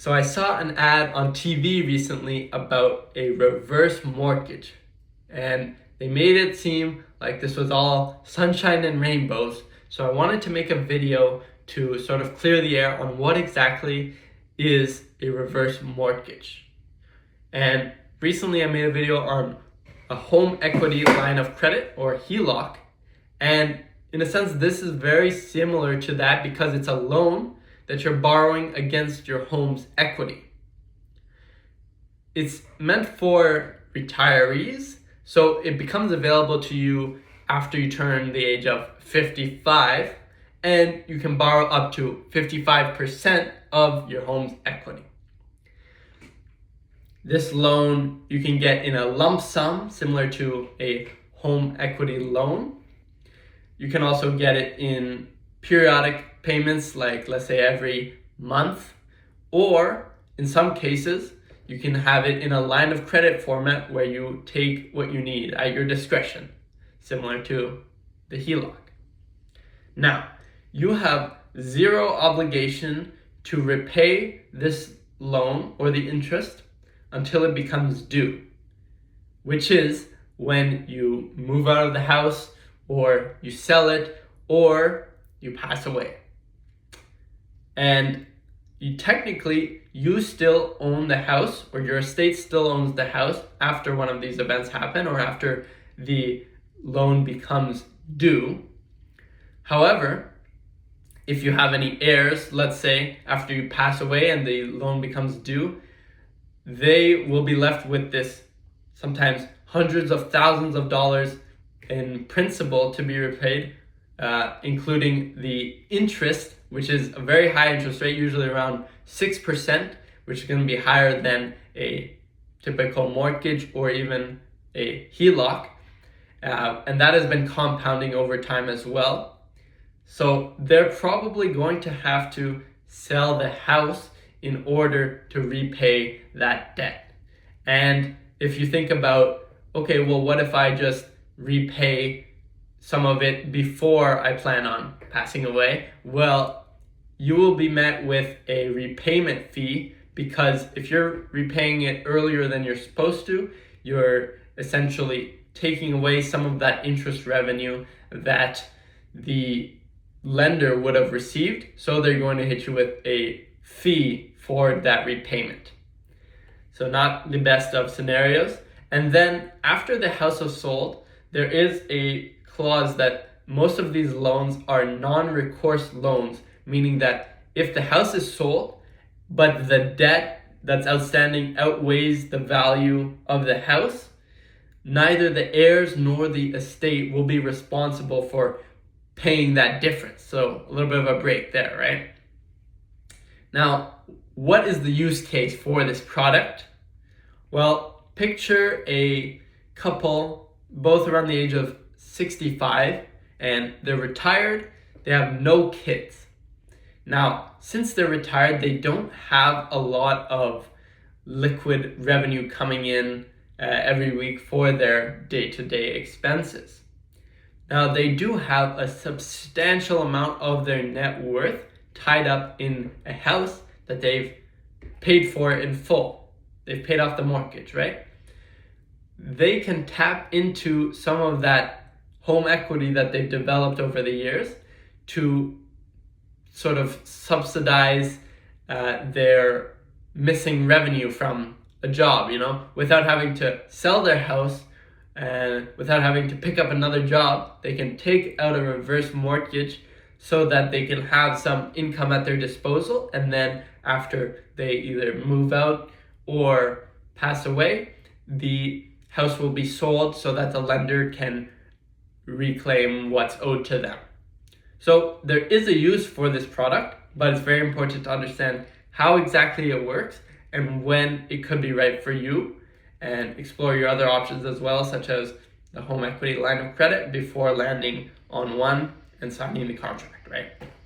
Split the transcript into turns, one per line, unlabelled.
So I saw an ad on TV recently about a reverse mortgage, and they made it seem like this was all sunshine and rainbows. So I wanted to make a video to sort of clear the air on what exactly is a reverse mortgage. And recently I made a video on a home equity line of credit, or HELOC, and in a sense this is very similar to that because it's a loan that you're borrowing against your home's equity. It's meant for retirees, so it becomes available to you after you turn the age of 55, and you can borrow up to 55% of your home's equity. This loan you can get in a lump sum, similar to a home equity loan. You can also get it in periodic payments, like let's say every month, or in some cases, you can have it in a line of credit format where you take what you need at your discretion, similar to the HELOC. Now, you have zero obligation to repay this loan or the interest until it becomes due, which is when you move out of the house, or you sell it, or you pass away. And you still own the house, or your estate still owns the house after one of these events happen, or after the loan becomes due. However, if you have any heirs, let's say after you pass away and the loan becomes due, they will be left with this sometimes hundreds of thousands of dollars in principal to be repaid, including the interest, which is a very high interest rate, usually around 6%, which is going to be higher than a typical mortgage or even a HELOC. And that has been compounding over time as well. So they're probably going to have to sell the house in order to repay that debt. And if you think about, okay, well, what if I just repay some of it before I plan on passing away? Well, you will be met with a repayment fee, because if you're repaying it earlier than you're supposed to, you're essentially taking away some of that interest revenue that the lender would have received. So they're going to hit you with a fee for that repayment. So not the best of scenarios. And then after the house is sold, there is a clause that most of these loans are non-recourse loans, meaning that if the house is sold, but the debt that's outstanding outweighs the value of the house, neither the heirs nor the estate will be responsible for paying that difference. So a little bit of a break there, right? Now, what is the use case for this product? Well, picture a couple, both around the age of 65, and they're retired, they have no kids. Now, since they're retired, they don't have a lot of liquid revenue coming in every week for their day-to-day expenses. Now, they do have a substantial amount of their net worth tied up in a house that they've paid for in full. They've paid off the mortgage, right? They can tap into some of that home equity that they've developed over the years to sort of subsidize their missing revenue from a job, without having to sell their house and without having to pick up another job. They can take out a reverse mortgage so that they can have some income at their disposal, and then after they either move out or pass away, the house will be sold so that the lender can reclaim what's owed to them. So there is a use for this product, but it's very important to understand how exactly it works and when it could be right for you, and explore your other options as well, such as the home equity line of credit, before landing on one and signing the contract, right?